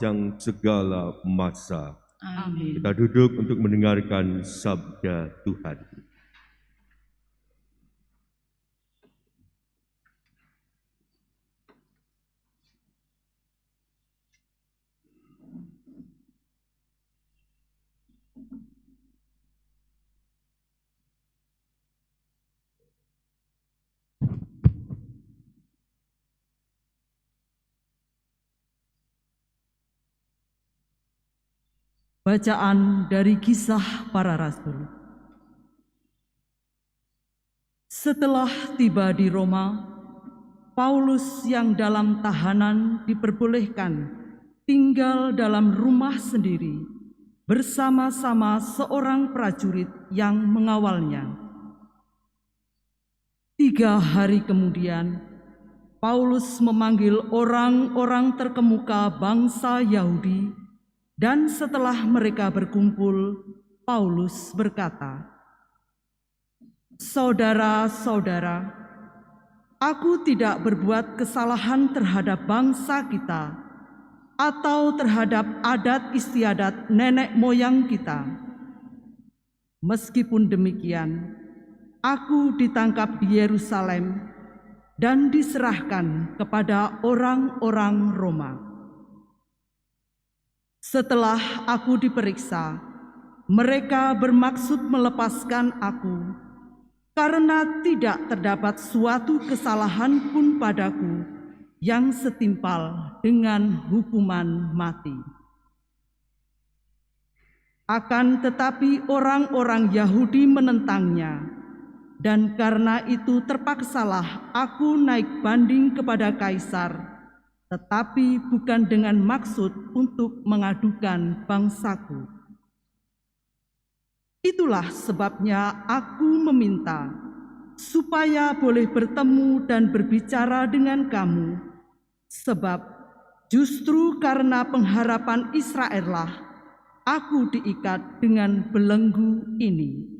sepanjang segala masa. Amin. Kita duduk untuk mendengarkan sabda Tuhan. Bacaan dari Kisah Para Rasul. Setelah tiba di Roma, Paulus yang dalam tahanan diperbolehkan tinggal dalam rumah sendiri bersama-sama seorang prajurit yang mengawalnya. 3 hari kemudian, Paulus memanggil orang-orang terkemuka bangsa Yahudi. Dan setelah mereka berkumpul, Paulus berkata, "Saudara-saudara, aku tidak berbuat kesalahan terhadap bangsa kita atau terhadap adat istiadat nenek moyang kita. Meskipun demikian, aku ditangkap di Yerusalem dan diserahkan kepada orang-orang Roma. Setelah aku diperiksa, mereka bermaksud melepaskan aku karena tidak terdapat suatu kesalahan pun padaku yang setimpal dengan hukuman mati. Akan tetapi orang-orang Yahudi menentangnya, dan karena itu terpaksalah aku naik banding kepada Kaisar, tetapi bukan dengan maksud untuk mengadukan bangsaku. Itulah sebabnya aku meminta supaya boleh bertemu dan berbicara dengan kamu, sebab justru karena pengharapan Israel lah aku diikat dengan belenggu ini."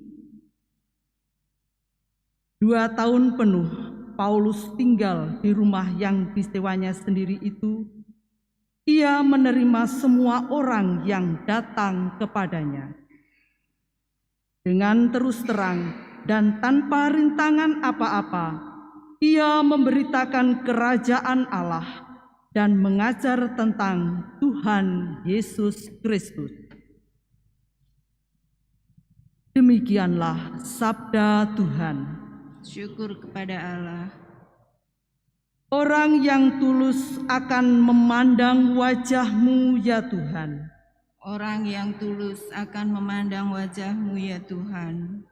2 tahun penuh Paulus tinggal di rumah yang disewanya sendiri itu. Ia menerima semua orang yang datang kepadanya. Dengan terus terang dan tanpa rintangan apa-apa, ia memberitakan kerajaan Allah dan mengajar tentang Tuhan Yesus Kristus. Demikianlah sabda Tuhan. Syukur kepada Allah. Orang yang tulus akan memandang wajah-Mu ya Tuhan. Orang yang tulus akan memandang wajah-Mu ya Tuhan.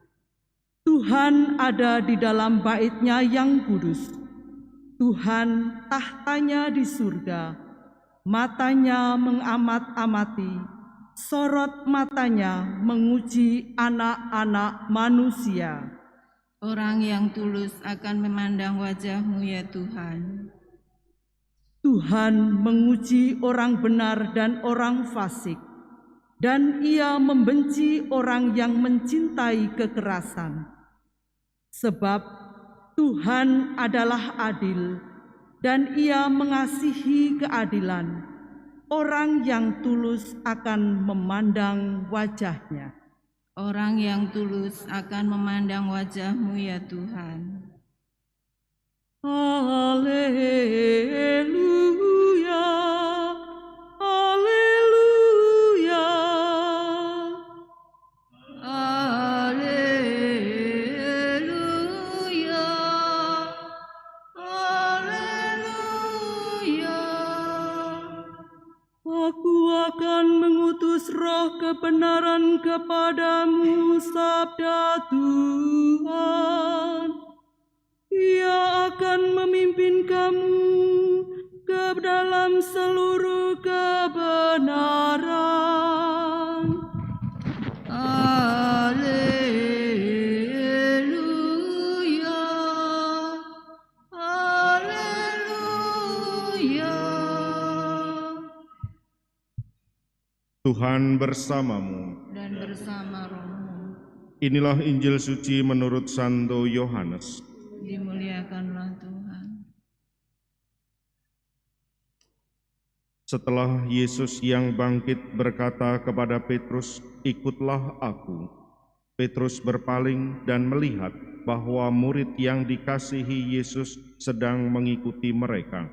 Tuhan ada di dalam bait-Nya yang kudus. Tuhan tahtanya di surga. Matanya mengamat-amati, sorot matanya menguji anak-anak manusia. Orang yang tulus akan memandang wajah-Mu ya Tuhan. Tuhan menguji orang benar dan orang fasik, dan Ia membenci orang yang mencintai kekerasan. Sebab Tuhan adalah adil, dan Ia mengasihi keadilan. Orang yang tulus akan memandang wajah-Nya. Orang yang tulus akan memandang wajah-Mu ya Tuhan. Haleluya, haleluya, Haleluya, haleluya. Aku akan mengutus roh kebenaran kepadamu, sabda Tuhan. Ia akan memimpin kamu ke dalam seluruh kebenaran. Haleluya, haleluya. Tuhan bersamamu. Dan bersama rohmu. Inilah Injil suci menurut Santo Yohanes. Dimuliakanlah Tuhan. Setelah Yesus yang bangkit berkata kepada Petrus, "Ikutlah aku." Petrus berpaling dan melihat bahwa murid yang dikasihi Yesus sedang mengikuti mereka,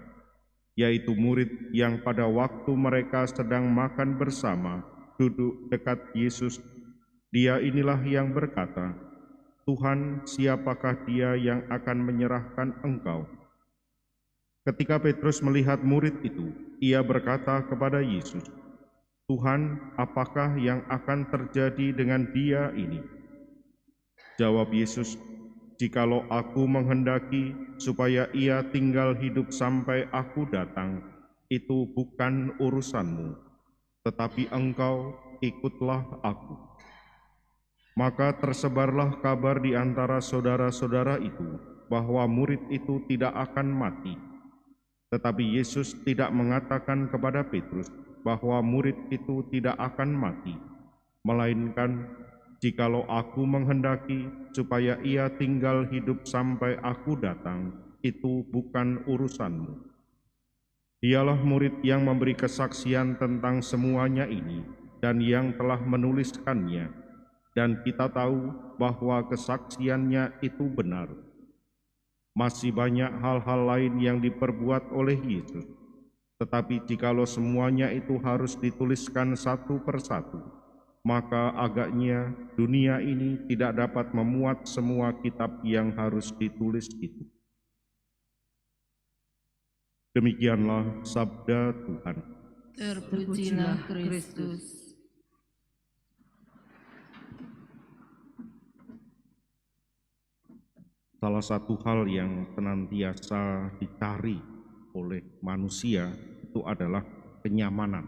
yaitu murid yang pada waktu mereka sedang makan bersama, duduk dekat Yesus. Dia inilah yang berkata, "Tuhan, siapakah dia yang akan menyerahkan Engkau?" Ketika Petrus melihat murid itu, ia berkata kepada Yesus, "Tuhan, apakah yang akan terjadi dengan dia ini?" Jawab Yesus, "Jikalau aku menghendaki supaya ia tinggal hidup sampai aku datang, itu bukan urusanmu, tetapi engkau ikutlah aku." Maka tersebarlah kabar di antara saudara-saudara itu bahwa murid itu tidak akan mati. Tetapi Yesus tidak mengatakan kepada Petrus bahwa murid itu tidak akan mati, melainkan, "Jikalau aku menghendaki supaya ia tinggal hidup sampai aku datang, itu bukan urusanmu." Dialah murid yang memberi kesaksian tentang semuanya ini dan yang telah menuliskannya, dan kita tahu bahwa kesaksiannya itu benar. Masih banyak hal-hal lain yang diperbuat oleh Yesus, tetapi jikalau semuanya itu harus dituliskan satu persatu, maka agaknya dunia ini tidak dapat memuat semua kitab yang harus ditulis itu. Demikianlah sabda Tuhan. Terpujilah Kristus. Salah satu hal yang senantiasa dicari oleh manusia itu adalah kenyamanan.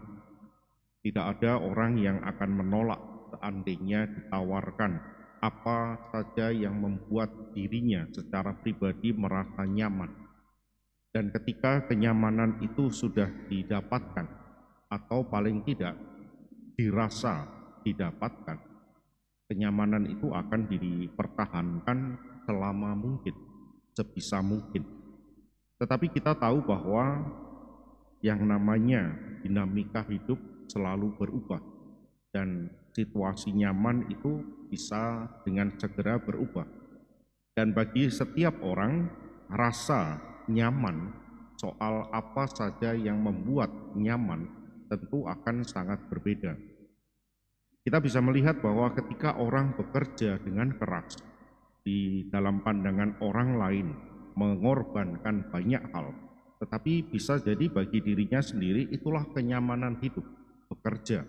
Tidak ada orang yang akan menolak seandainya ditawarkan apa saja yang membuat dirinya secara pribadi merasa nyaman. Dan ketika kenyamanan itu sudah didapatkan, atau paling tidak dirasa didapatkan, kenyamanan itu akan dipertahankan selama mungkin, sebisa mungkin. Tetapi kita tahu bahwa yang namanya dinamika hidup selalu berubah, dan situasi nyaman itu bisa dengan segera berubah. Dan bagi setiap orang, rasa nyaman soal apa saja yang membuat nyaman tentu akan sangat berbeda. Kita bisa melihat bahwa ketika orang bekerja dengan keras di dalam pandangan orang lain, mengorbankan banyak hal, tetapi bisa jadi bagi dirinya sendiri itulah kenyamanan hidup, bekerja.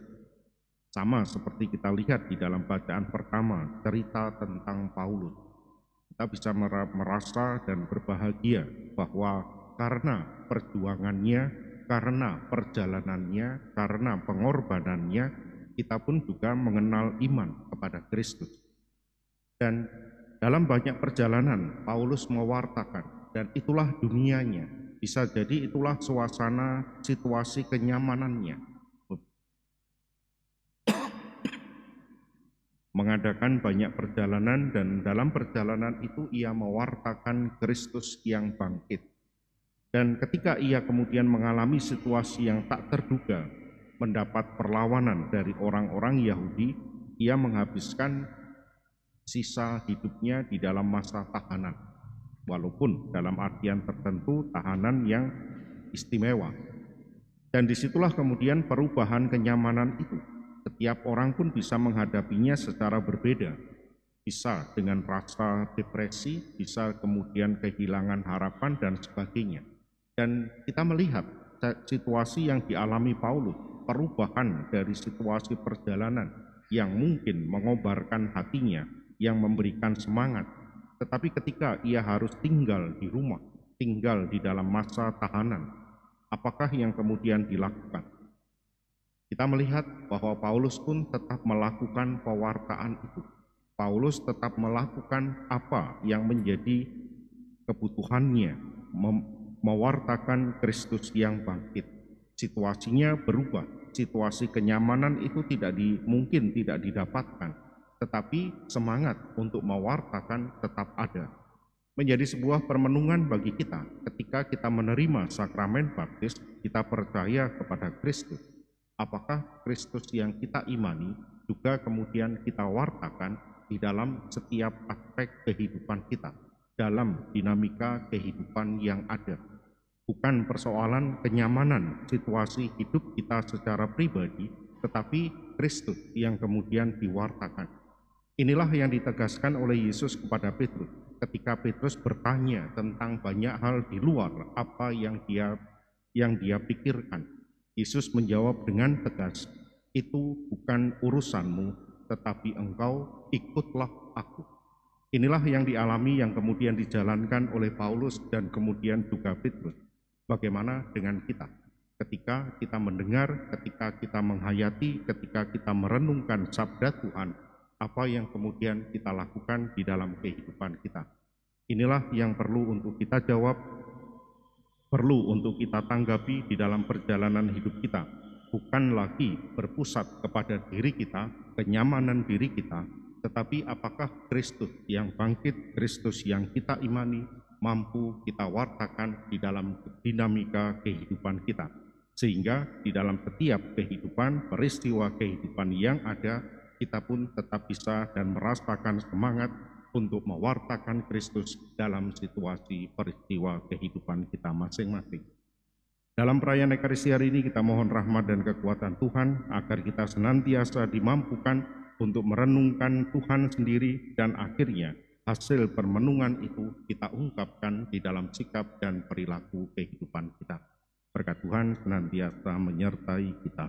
Sama seperti kita lihat di dalam bacaan pertama, cerita tentang Paulus. Kita bisa merasa dan berbahagia bahwa karena perjuangannya, karena perjalanannya, karena pengorbanannya, kita pun juga mengenal iman kepada Kristus. Dan dalam banyak perjalanan, Paulus mewartakan, dan itulah dunianya. Bisa jadi itulah suasana, situasi kenyamanannya. Mengadakan banyak perjalanan, dan dalam perjalanan itu ia mewartakan Kristus yang bangkit. Dan ketika ia kemudian mengalami situasi yang tak terduga, mendapat perlawanan dari orang-orang Yahudi, ia menghabiskan sisa hidupnya di dalam masa tahanan, walaupun dalam artian tertentu tahanan yang istimewa. Dan disitulah kemudian perubahan kenyamanan itu. Setiap orang pun bisa menghadapinya secara berbeda. Bisa dengan rasa depresi, bisa kemudian kehilangan harapan dan sebagainya. Dan kita melihat situasi yang dialami Paulus, perubahan dari situasi perjalanan yang mungkin mengobarkan hatinya, yang memberikan semangat, tetapi ketika ia harus tinggal di rumah, tinggal di dalam masa tahanan, apakah yang kemudian dilakukan? Kita melihat bahwa Paulus pun tetap melakukan pewartaan itu. Paulus tetap melakukan apa yang menjadi kebutuhannya, mewartakan Kristus yang bangkit. Situasinya berubah, situasi kenyamanan itu mungkin tidak didapatkan, tetapi semangat untuk mewartakan tetap ada. menjadi sebuah permenungan bagi kita. Ketika kita menerima sakramen baptis, kita percaya kepada Kristus. Apakah Kristus yang kita imani juga kemudian kita wartakan di dalam setiap aspek kehidupan kita, dalam dinamika kehidupan yang ada. Bukan persoalan kenyamanan situasi hidup kita secara pribadi, tetapi Kristus yang kemudian diwartakan. Inilah yang ditegaskan oleh Yesus kepada Petrus ketika Petrus bertanya tentang banyak hal di luar apa yang dia pikirkan. Yesus menjawab dengan tegas, "Itu bukan urusanmu, tetapi engkau ikutlah aku." Inilah yang dialami, yang kemudian dijalankan oleh Paulus dan kemudian juga Petrus. Bagaimana dengan kita? Ketika kita mendengar, ketika kita menghayati, ketika kita merenungkan sabda Tuhan, apa yang kemudian kita lakukan di dalam kehidupan kita? Inilah yang perlu untuk kita jawab, perlu untuk kita tanggapi di dalam perjalanan hidup kita. Bukan lagi berpusat kepada diri kita, kenyamanan diri kita, tetapi apakah Kristus yang bangkit, Kristus yang kita imani, mampu kita wartakan di dalam dinamika kehidupan kita. Sehingga di dalam setiap kehidupan, peristiwa kehidupan yang ada, kita pun tetap bisa dan merasakan semangat untuk mewartakan Kristus dalam situasi peristiwa kehidupan kita masing-masing. Dalam perayaan Ekaristi hari ini kita mohon rahmat dan kekuatan Tuhan agar kita senantiasa dimampukan untuk merenungkan Tuhan sendiri dan akhirnya hasil permenungan itu kita ungkapkan di dalam sikap dan perilaku kehidupan kita. Berkat Tuhan senantiasa menyertai kita.